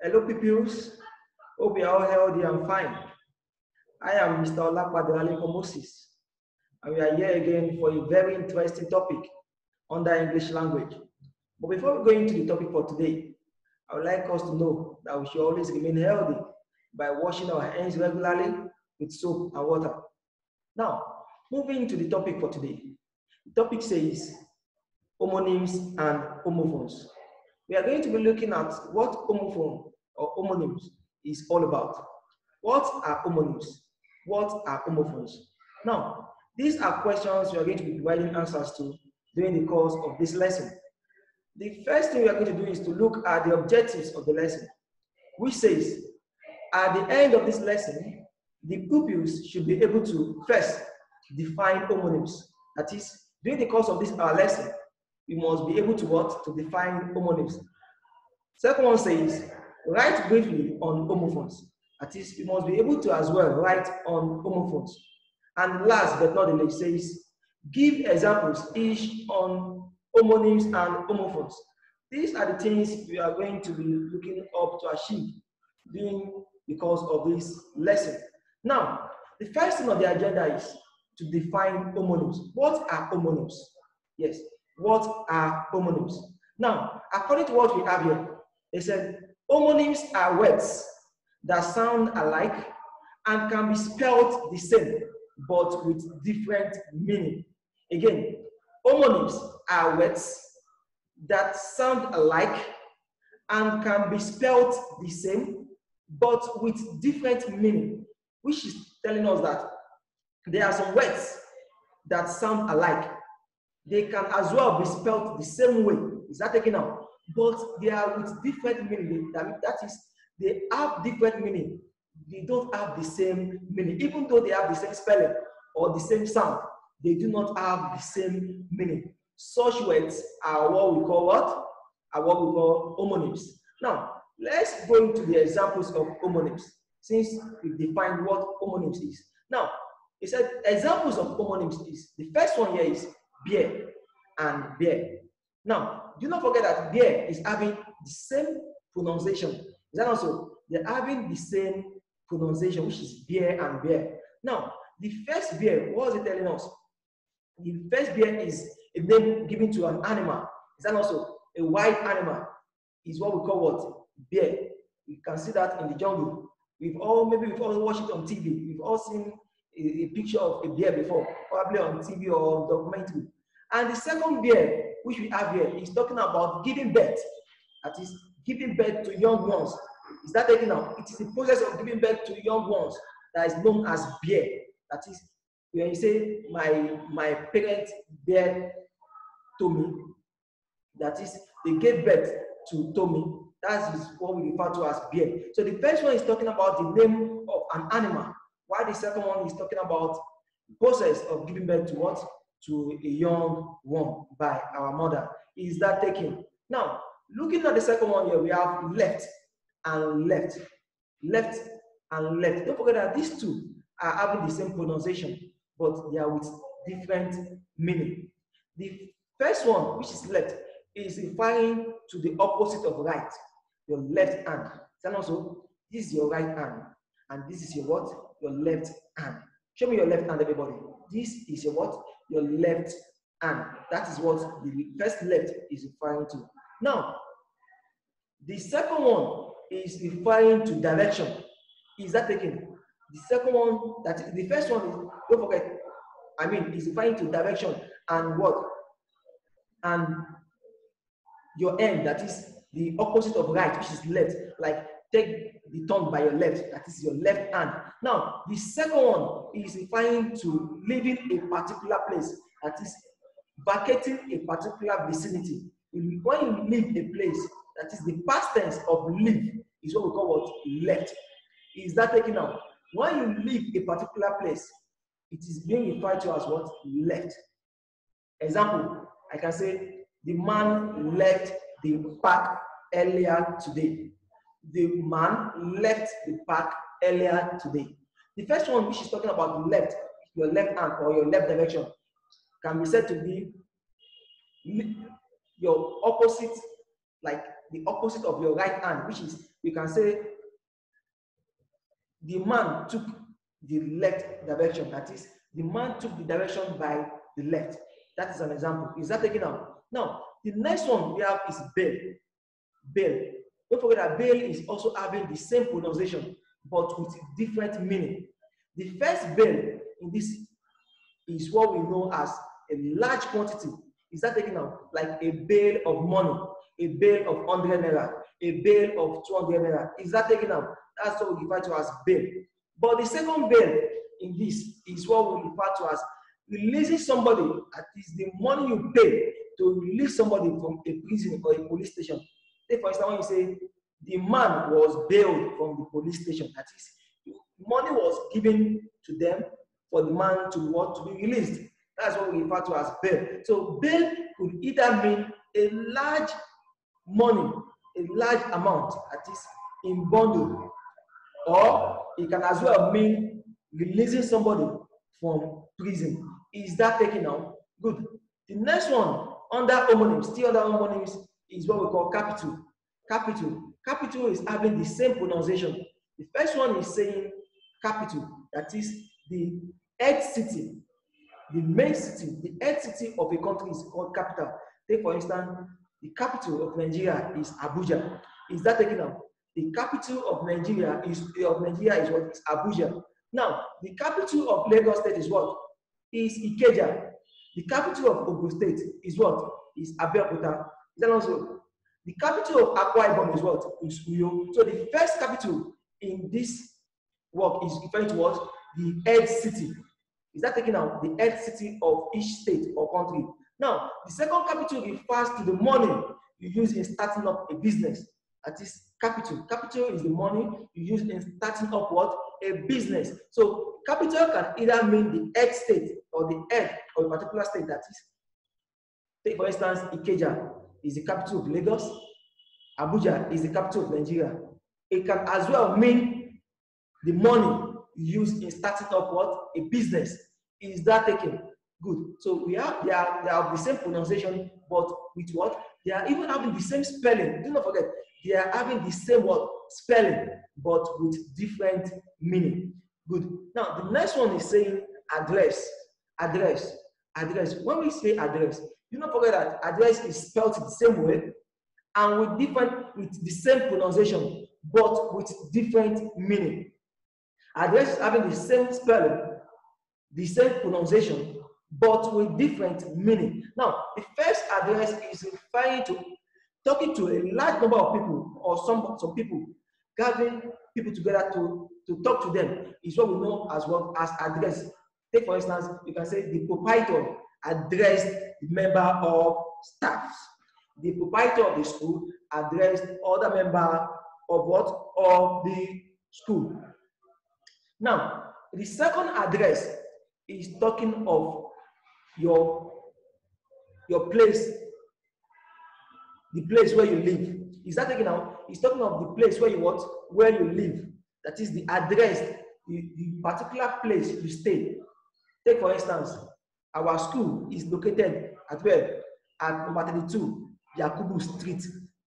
Hello, pupils. Hope you are all healthy and fine. I am Mr. Olakwadewale Moses, and we are here again for a very interesting topic under English language. But before we go into the topic for today, I would like us to know that we should always remain healthy by washing our hands regularly with soap and water. Now, moving to the topic for today. The topic says homonyms and homophones. We are going to be looking at what homophone or homonyms is all about. What are homonyms? What are homophones? Now, these are questions we are going to be providing answers to during the course of this lesson. The first thing we are going to do is to look at the objectives of the lesson, which says, at the end of this lesson, the pupils should be able to first define homonyms. That is, during the course of this lesson, we must be able to what? To define homonyms. Second one says, write briefly on homophones. That is, we must be able to as well write on homophones. And last but not the least says, give examples each on homonyms and homophones. These are the things we are going to be looking up to achieve during the course of this lesson. Now, the first thing on the agenda is to define homonyms. What are homonyms? Yes, what are homonyms? Now, according to what we have here, they said homonyms are words that sound alike and can be spelled the same, but with different meaning. Again, homonyms are words that sound alike and can be spelled the same, but with different meaning, which is telling us that there are some words that sound alike. They can as well be spelled the same way. Is that taken out? But they are with different meaning. That is, they have different meaning. They don't have the same meaning. Even though they have the same spelling or the same sound, they do not have the same meaning. Such words are what we call what? Are what we call homonyms. Now, let's go into the examples of homonyms, since we've defined what homonyms is. Now, it said examples of homonyms is, the first one here is beer and bear. Now, do not forget that bear is having the same pronunciation. Is that also? They're having the same pronunciation, which is bear and bear. Now, the first bear, what is it telling us? The first bear is a name given to an animal. Is that also? A wild animal is what we call what? Bear. You can see that in the jungle. Maybe we've all watched it on TV. We've all seen a picture of a bear before, probably on TV or documentary. And the second bear, which we have here, is talking about giving birth. That is, giving birth to young ones. Is that taken out? It is the process of giving birth to young ones that is known as bear. That is, when you say, my parents bear Tommy, that is, they gave birth to Tommy. That is what we refer to as bear. So the first one is talking about the name of an animal, while the second one is talking about the process of giving birth to what? To a young one by our mother. Is that taken? Now, looking at the second one here, we have left and left. Left and left. Don't forget that these two are having the same pronunciation, but they are with different meaning. The first one, which is left, is referring to the opposite of right. Your left hand. And also, this is your right hand, and this is your what? Your left hand. Show me your left hand, everybody. This is your what? Your left hand. That is what the first left is referring to. Now, the second one is referring to direction. Is that taken? The second one, the first one is, don't forget, is referring to direction and what? And your end, that is the opposite of right, which is left. Like, take the tongue by your left, that is your left hand. Now, the second one is referring to leaving a particular place, that is vacating a particular vicinity. When you leave a place, that is the past tense of leave, is what we call what? Left. Is that taken out? When you leave a particular place, it is being referred to as what? Left. Example, I can say, the man left the park earlier today. The man left the park earlier today. The first one, which is talking about left, your left hand or your left direction, can be said to be your opposite, like the opposite of your right hand, which is, you can say, the man took the left direction. That is, the man took the direction by the left. That is an example. Is that taken out? Now, the next one we have is bail. Bail. Don't forget that bail is also having the same pronunciation, but with different meaning. The first bail in this is what we know as a large quantity. Is that taken out? Like a bale of money, a bale of 100 naira, a bale of 200 naira. Is that taken out? That's what we refer to as bail. But the second bail in this is what we refer to as releasing somebody. That is the money you pay to release somebody from a prison or a police station. Take for instance, when you say the man was bailed from the police station, that is, money was given to them for the man to be released. That's what we refer to as bail. So bail could either mean a large money, a large amount, that is in bundle, or it can as well mean releasing somebody from prison. Is that taken out? Good. The next one, under homonyms, still under homonyms, is what we call capital. Capital. Capital is having the same pronunciation. The first one is saying capital, that is the head city, the main city, the head city of a country is called capital. Take for instance, the capital of Nigeria is Abuja. Is that taken out? The capital of Nigeria is what is Abuja. Now, the capital of Lagos State is what? Is Ikeja. The capital of Ogun State is what? Is Abeokuta. Is that also? The capital of Akwa Ibom is what? Is Uyo. So the first capital in this work is referring to what? The head city. Is that taken out? The head city of each state or country. Now, the second capital refers to the money you use in starting up a business. That is capital. Capital is the money you use in starting up what? A business. So capital can either mean the head state or the head of a particular state. That is, take for instance, Ikeja is the capital of Lagos. Abuja is the capital of Nigeria. It can as well mean the money you use in starting up what? A business. Is that taken? Good. So they have the same pronunciation, but with what? They are even having the same spelling. Do not forget, they are having the same word spelling, but with different meaning. Good. Now the next one is saying address. Address. Address. When we say address, do not forget that address is spelled the same way and with the same pronunciation, but with different meaning. Address is having the same spelling, the same pronunciation, but with different meaning. Now, the first address is referring to talking to a large number of people or some people, gathering people together to talk to them is what we know as well as address. Take for instance, you can say the proprietor addressed the member of staff. The proprietor of the school addressed other member of what? Of the school. Now, the second address is talking of your place, the place where you live. Is that taken out? It's talking of the place where you what? Where you live. That is the address, the particular place you stay. Take for instance, our school is located at where? At number 32, Yakubu Street.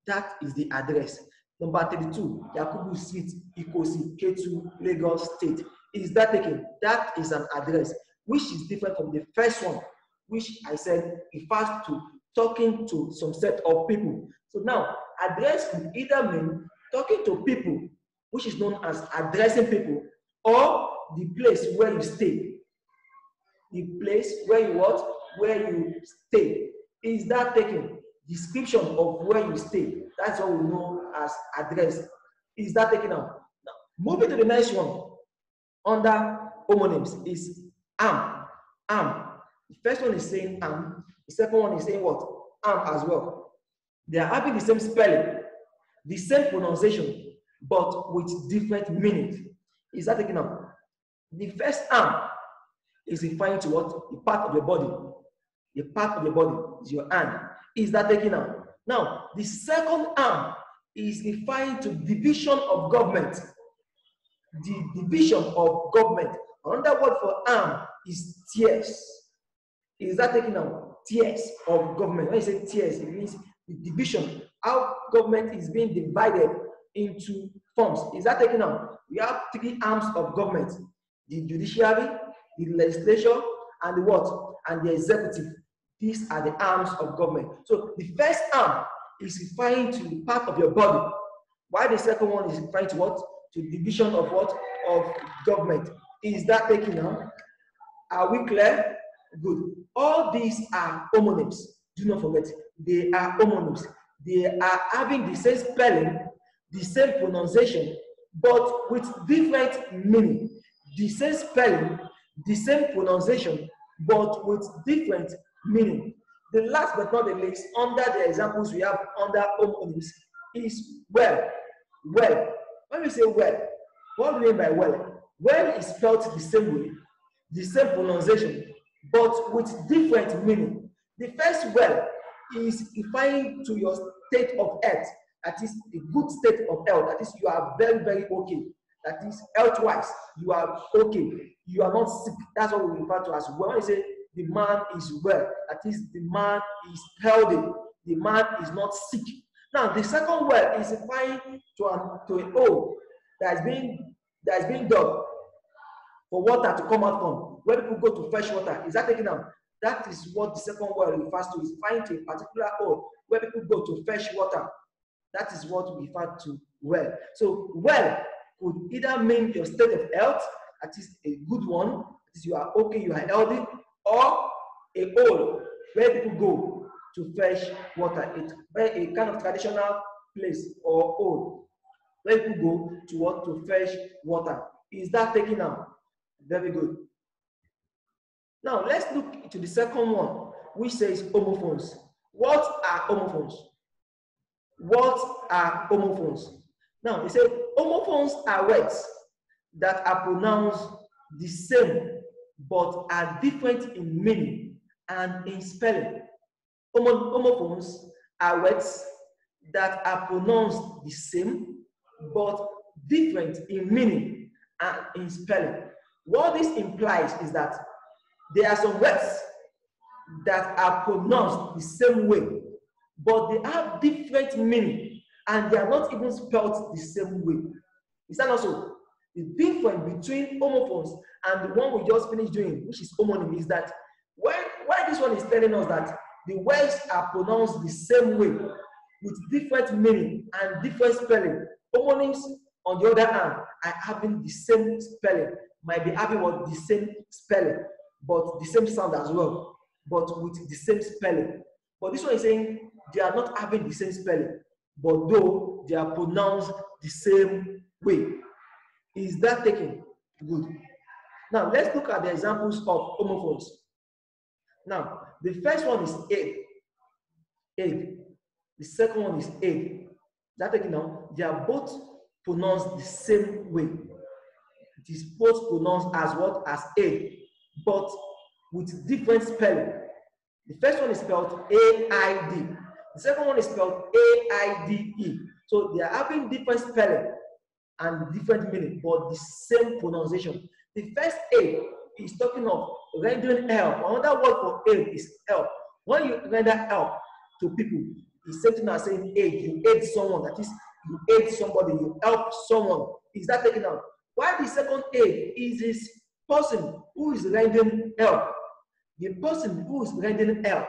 That is the address. Number 32, Yakubu Street, Ikosi, Ketu, Lagos State. Is that taken? That is an address, which is different from the first one, which I said refers to talking to some set of people. So now, address could either mean talking to people, which is known as addressing people, or the place where you stay. The place where you what? Where you stay. Is that taken? Description of where you stay. That's what we know as address. Is that taken out? Now, moving to the next one, under homonyms is am. Am. The first one is saying am. The second one is saying what? Am as well. They are having the same spelling, the same pronunciation, but with different meanings. Is that taken out? The first am is referring to what? The part of the body. The part of the body is your hand. Is that taken out? Now, the second arm is referring to division of government. The division of government. Another word for arm is tiers. Is that taken out? Tiers of government. When you say tiers, it means the division. How government is being divided into forms. Is that taken out? We have 3 arms of government: the judiciary, the legislature, and the what? And the executive. These are the arms of government. So the first arm is referring to the part of your body, while the second one is referring to what? To division of what? Of government. Is that taken out? Are we clear? Good. All these are homonyms. Do not forget, they are homonyms. They are having the same spelling, the same pronunciation, but with different meaning. The same spelling, the same pronunciation, but with different meaning. The last but not the least, under the examples we have under homonyms, is well. Well. When we say well, what do we mean by well? Well is spelled the same way, the same pronunciation, but with different meaning. The first well is referring to your state of health. That is a good state of health. That is, you are very, very okay. That is, health-wise, you are okay. You are not sick. That's what we refer to as well. When we say the man is well, that is, the man is healthy. The man is not sick. Now, the second well is referring to an hole that is being dug for water to come out from. Where people go to fetch water, is that taken out? That is what the second well refers to. Is referring to a particular hole where people go to fetch water. That is what we refer to well. So well could either mean your state of health, that is a good one, that is you are okay, you are healthy, or a hole where people go to fetch water. A kind of traditional place or hole where people go to what? To fetch water. Is that taken out? Very good. Now let's look into the second one, which says homophones. What are homophones? What are homophones? Now they say homophones are words that are pronounced the same but are different in meaning and in spelling. Homophones are words that are pronounced the same but different in meaning and in spelling. What this implies is that there are some words that are pronounced the same way, but they have different meaning and they are not even spelled the same way. Is that also? The difference between homophones and the one we just finished doing, which is homonym, is that why this one is telling us that the words are pronounced the same way with different meaning and different spelling. Homonyms, on the other hand, are having the same spelling, might be having what the same spelling, but the same sound as well, but with the same spelling. But this one is saying they are not having the same spelling, but though they are pronounced the same way. Is that taken? Good. Now let's look at the examples of homophones. Now the first one is egg. Egg. The second one is egg. That taken now. They are both pronounced the same way. It is both pronounced as what? As egg, but with different spelling. The first one is spelled A-I-D. The second one is spelled A-I-D-E. So they are having different spelling and different meaning, but the same pronunciation. The first A is talking of rendering help. Another word for aid is help. When you render help to people, it's same thing as saying aid. You aid someone, that is, you aid somebody, you help someone. Is that taken out? While the second aid is this person who is rendering help. The person who is rendering help,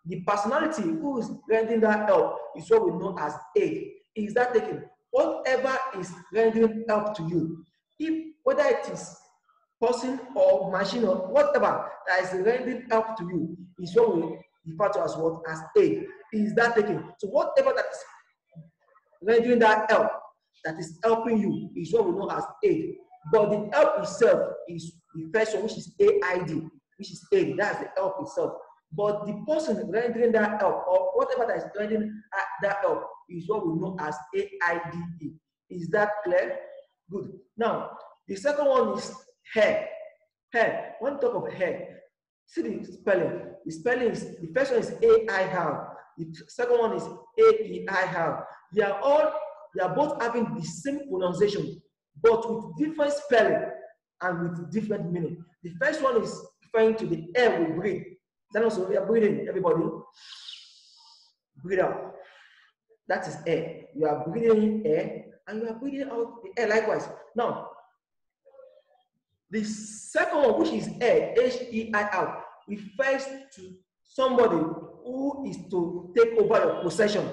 the personality who is rendering that help is what we know as aid. Is that taken? Whatever is rendering help to you, if whether it is person or machine or whatever that is rendering help to you, is what we refer to as what? As aid. Is that taken? So whatever that is rendering that help, that is helping you, is what we know as aid. But the help itself is the first one, which is AID, which is aid. That's the help itself. But the person rendering that help, or whatever that is rendering that help, is what we know as AIDE. Is that clear? Good. Now, the second one is hair. Hair. When we talk of hair, see the spelling. The spelling is, the first one is A-I-H. The second one is A-E-I-H. They are both having the same pronunciation, but with different spelling and with different meaning. The first one is referring to the air we breathe. Then also we are breathing, everybody. Breathe out. That is air. You are breathing in air and you are breathing out the air likewise. Now, the second one, which is air, H-E-I-R, refers to somebody who is to take over your possession.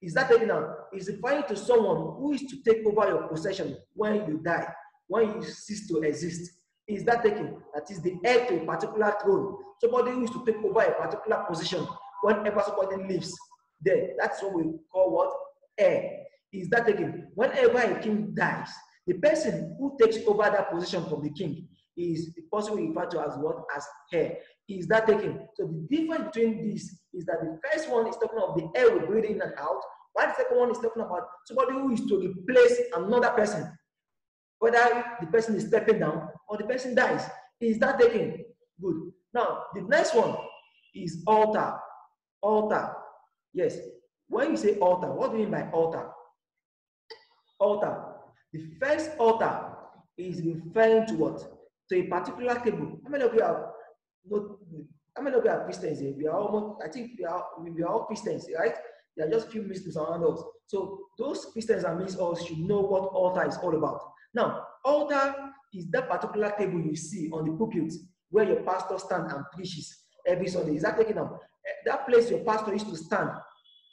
Is that taken out? Is referring to someone who is to take over your possession when you die, when you cease to exist. Is that taken? That is the heir to a particular throne. Somebody who is to take over a particular position whenever somebody lives there. That's what we call what? Heir. Is that taken? Whenever a king dies, the person who takes over that position from the king is the person we refer to as what? As heir. Is that taken? So the difference between this is that the first one is talking of the air we breathe in and out, while the second one is talking about somebody who is to replace another person, whether the person is stepping down or the person dies. Is that taken? Good. Now, the next one is altar. Altar. Yes. When you say altar, what do you mean by altar? Altar. The first altar is referring to what? To a particular table. How many of you are Christians here? We are almost, I think we are all Christians, right? There are just few Muslims around us. So those Christians and us should know what altar is all about. Now, altar is that particular table you see on the pulpit where your pastor stands and preaches every Sunday. Is that taken up? That place your pastor used to stand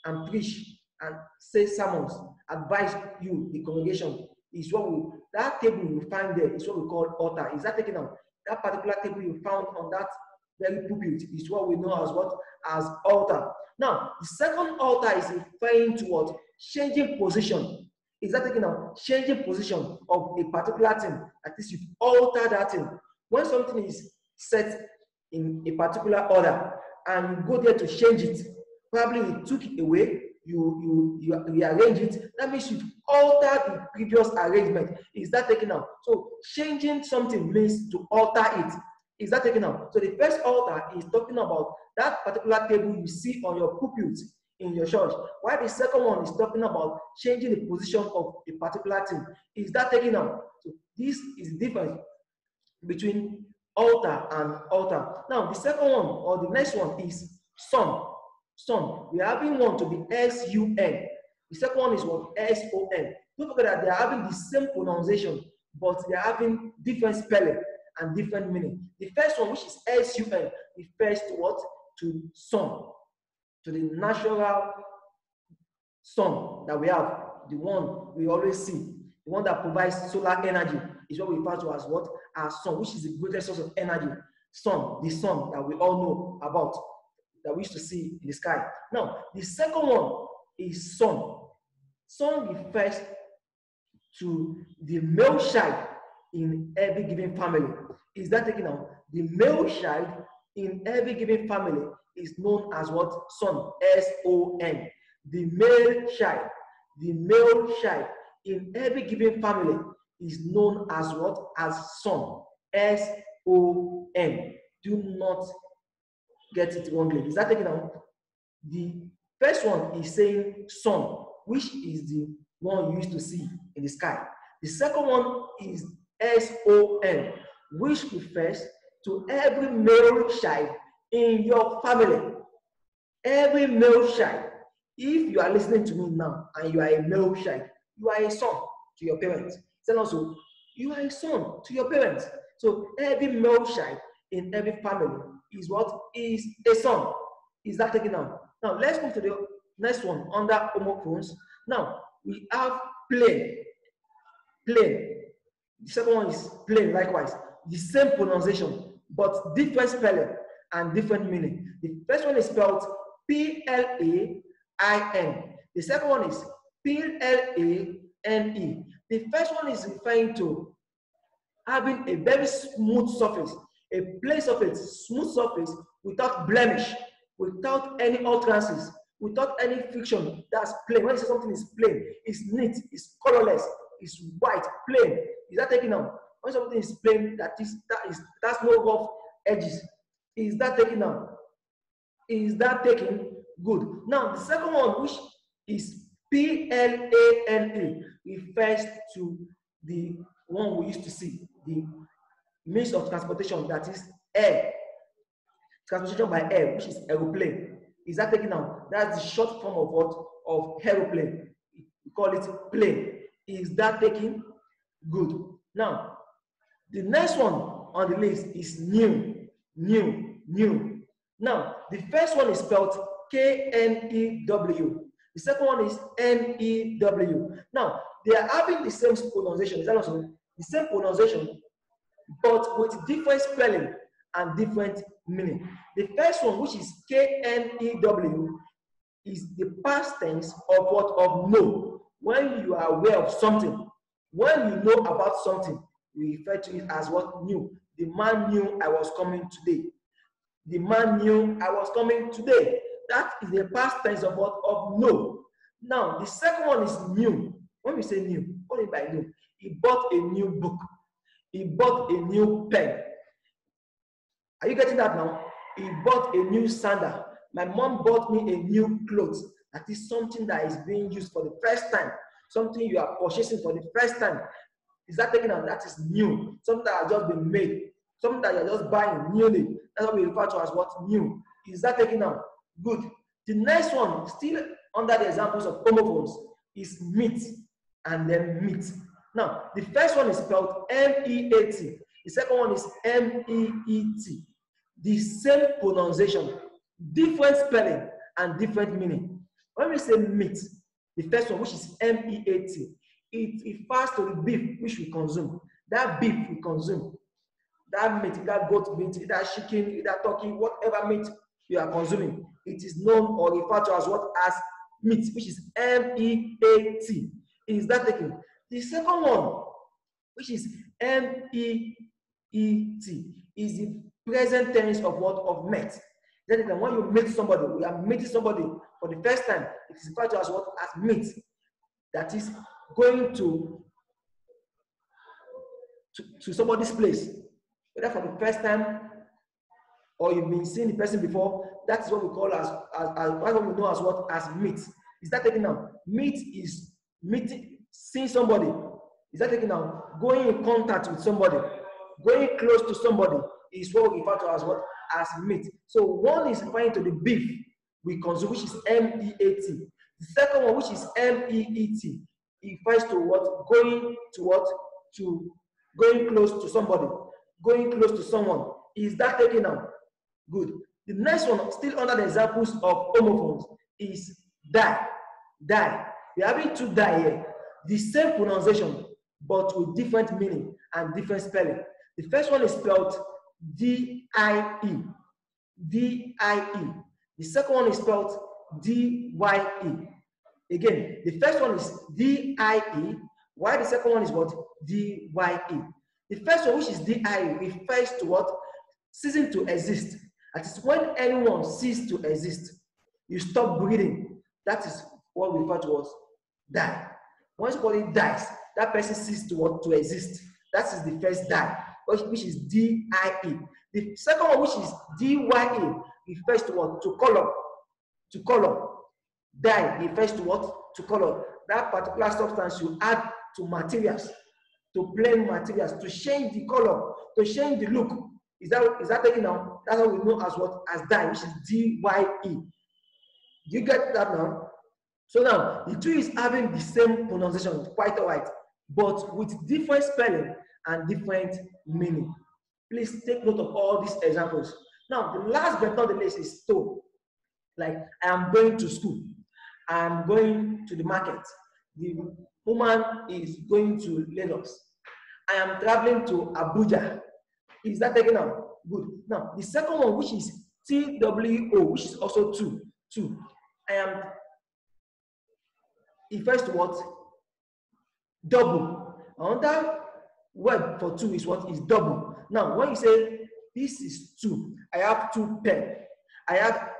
and preach and say sermons, advise you, the congregation, is what that table you find there is what we call altar. Is that taken up? That particular table you found on that very pulpit is what we know as what? As altar. Now, the second altar is referring to what? Changing position. Is that taking out? Changing position of a particular thing. At least you alter that thing. When something is set in a particular order and you go there to change it, probably you took it away, you rearrange it, that means you alter the previous arrangement. Is that taken out? So changing something means to alter it. Is that taken out? So the first altar is talking about that particular table you see on your pulpit in your church, while the second one is talking about changing the position of a particular thing. Is that taken out? So this is the difference between altar and altar. Now, the second one or the next one is son. Son. We are having one to be S-U-N. The second one is what? S-O-N. Don't forget that they are having the same pronunciation, but they are having different spelling and different meaning. The first one, which is S-U-N, refers to what? To sun. To the natural sun that we have, the one we always see, the one that provides solar energy, is what we refer to as what? As sun, which is the greatest source of energy. Sun, the sun that we all know about, that we used to see in the sky. Now, the second one is sun. Sun refers to the male child in every given family. Is that taken out? The male child in every given family is known as what? Son. S-O-N. The male child in every given family is known as what? As son. S-O-N. Do not get it wrongly. Is that taken out? The first one is saying son, which is the one you used to see in the sky. The second one is S-O-N, which refers to every male child in your family. Every male child. If you are listening to me now and you are a male child, you are a son to your parents. Then also, you are a son to your parents. So every male child in every family is what? Is a son. Is that taken out? Now let's move to the next one under homophones. Now we have plain. Plain. The second one is plain likewise. The same pronunciation, but different spelling and different meaning. The first one is spelled P-L-A-I-N. The second one is P-L-A-N-E. The first one is referring to having a very smooth surface, a plain surface, smooth surface without blemish, without any utterances, without any friction. That's plain. When you say something is plain, it's neat, it's colorless, it's white, plain. Is that taken out? When something is plain, that's no rough edges. Is that taken out? Is that taken? Good. Now the second one, which is P-L-A-N-E, refers to the one we used to see, the means of transportation, that is air. Transportation by air, which is aeroplane. Is that taken out? That's the short form of what? of aeroplane. We call it plane. Is that taken? Good. Now, the next one on the list is new. Now, the first one is spelled K-N-E-W. The second one is N-E-W. Now, they are having the same pronunciation. Is that also the same pronunciation, but with different spelling and different meaning. The first one, which is K-N-E-W, is the past tense of what? Of know. When you are aware of something, when you know about something, we refer to it as what? Knew. The man knew I was coming today. The man knew I was coming today. That is the past tense of what? Of know. Now, the second one is new. When we say new, what do you mean by new? He bought a new book. He bought a new pen. Are you getting that now? He bought a new sandal. My mom bought me a new clothes. That is something that is being used for the first time. Something you are purchasing for the first time. Is that taken out? That is new. Something that has just been made. Something that you are just buying newly. That's what we refer to as what? New. Is that taken out? Good. The next one, still under the examples of homophones, is meet and then meet. Now, the first one is spelled M-E-A-T. The second one is M-E-E-T. The same pronunciation, different spelling, and different meaning. When we say meat, the first one, which is M-E-A-T, it refers to the beef which we consume. That beef we consume, that meat, that goat meat, that chicken, that turkey, whatever meat you are consuming, it is known or referred to as what? As meat, which is M-E-A-T. Is that taken? The second one, which is M-E-E-T, is the present tense of what? Of met. Then when you meet somebody, we are meeting somebody for the first time, it is referred to as what? As meet. That is going to somebody's place, whether for the first time or you've been seeing the person before. That is what we call as what we know as what? As meet. Is that taken now? Meet is meeting, seeing somebody. Is that taken now? Going in contact with somebody, going close to somebody is what we refer to as what? As meat. So one is referring to the beef we consume, which is M-E-A-T. The second one, which is M-E-E-T, it refers to what? Going to what? To going close to somebody, going close to someone. Is that taken now? Good. The next one, still under the examples of homophones, is die. Die. We are having two die here. The same pronunciation, but with different meaning and different spelling. The first one is spelled D-I-E. D-I-E. The second one is spelled D-Y-E. Again, the first one is D-I-E, while the second one is what? D-Y-E. The first one, which is D-I-E, refers to what? Ceasing to exist. That is when anyone ceases to exist. You stop breathing. That is what we refer to as die. When somebody dies, that person ceases to exist. That is the first die, which is D-I-E. The second one, which is D-Y-E, refers to what? To color. To color. Die refers to what? To color. That particular substance you add to materials, to plain materials, to change the color, to change the look. Is that taken now? That's what we know as what? As dye, which is D-Y-E. Do you get that now? So now, the two is having the same pronunciation, quite alright, but with different spelling and different meaning. Please take note of all these examples. Now, the last but not the least is to. Like, I am going to school. I am going to the market. The woman is going to Lagos. I am traveling to Abuja. Is that taken out? Good. Now, the second one, which is T-W-O, which is also two. I am, it refers to what? Double. Another word for two is what? Is double. Now, when you say this is two, I have two pens. I have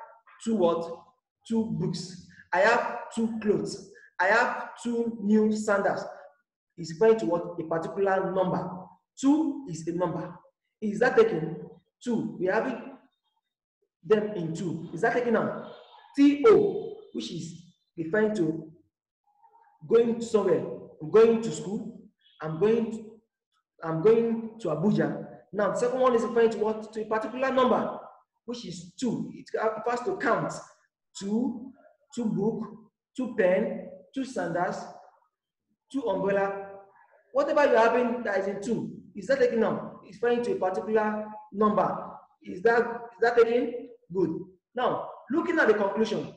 two what? Two books. I have two clothes. I have two new sandals. It's referring to what? A particular number. Two is a number. Is that taken? Two. We have it, them in two. Is that taken now? T-O, which is referring to going somewhere. I'm going to school. I'm going to Abuja. Now, the second one is referring to what? To a particular number, which is two. It refers to count. Two book, 2 pen, 2 sandals, 2 umbrella. Whatever you're having that is in 2, is that taken now? It's referring to a particular number. Is that taken? Good. Now, looking at the conclusion,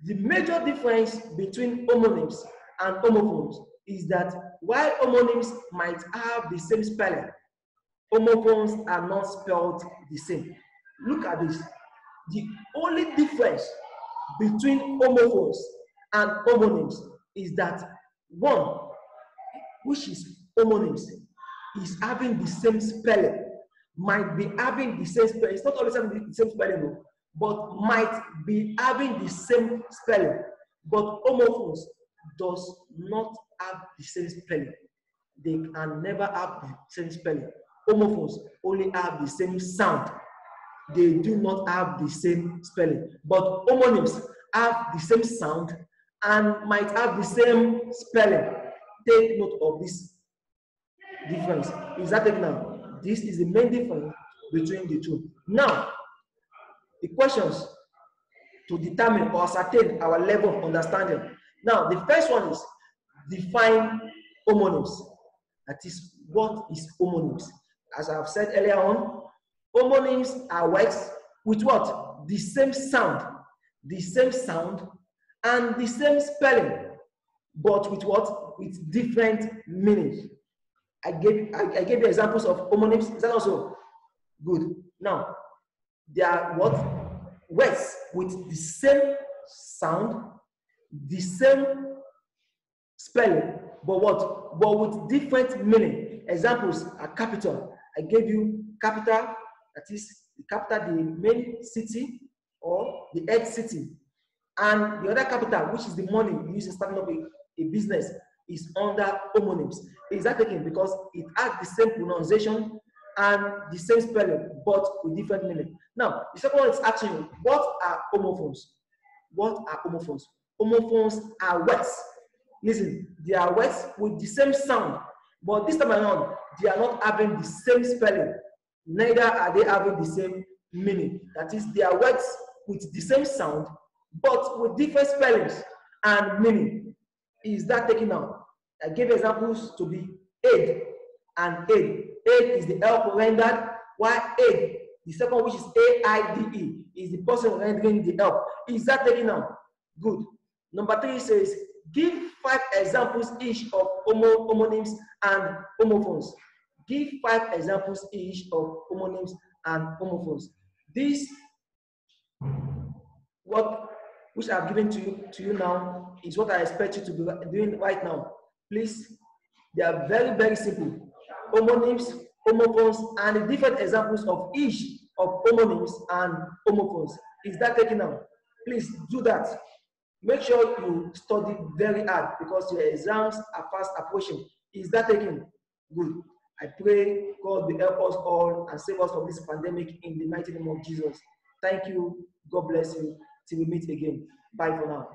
the major difference between homonyms and homophones is that while homonyms might have the same spelling, homophones are not spelled the same. Look at this. The only difference between homophones and homonyms is that one, which is homonyms, is having the same spelling, might be having the same spelling. It's not always having the same spelling, but might be having the same spelling. But homophones does not have the same spelling. They can never have the same spelling. Homophones only have the same sound. They do not have the same spelling. But homonyms have the same sound and might have the same spelling. Take note of this difference. Is that it now? This is the main difference between the two. Now, the questions to determine or ascertain our level of understanding. Now, the first one is define homonyms. That is, what is homonyms? As I've said earlier on, homonyms are words with what? The same sound, and the same spelling, but with what? With different meanings. I gave you examples of homonyms. Is that also good? Now, there are what? Words with the same sound, the same spelling, but what? But with different meaning. Examples are capital. I gave you capital, that is the capital, the main city or the head city. And the other capital, which is the money you use in starting up a business, is under homonyms. Is that taken? Because it has the same pronunciation and the same spelling, but with different meaning. Now, the second one is asking you, what are homophones? What are homophones? Homophones are words. Listen, they are words with the same sound, but this time around, they are not having the same spelling. Neither are they having the same meaning. That is, they are words with the same sound, but with different spellings and meaning. Is that taken now? I gave examples to be aid and aid. Aid is the help rendered, while aid, the second, which is A-I-D-E, is the person rendering the help. Is that taken now? Good. Number 3 says, give 5 examples each of homonyms and homophones. Give 5 examples each of homonyms and homophones. This, which I've given to you now, is what I expect you to be doing right now. Please, they are very, very simple. Homonyms, homophones, and the different examples of each of homonyms and homophones. Is that taken now? Please do that. Make sure you study very hard because your exams are fast approaching. Is that taken? Good. I pray God will help us all and save us from this pandemic in the mighty name of Jesus. Thank you. God bless you. Till we meet again. Bye for now.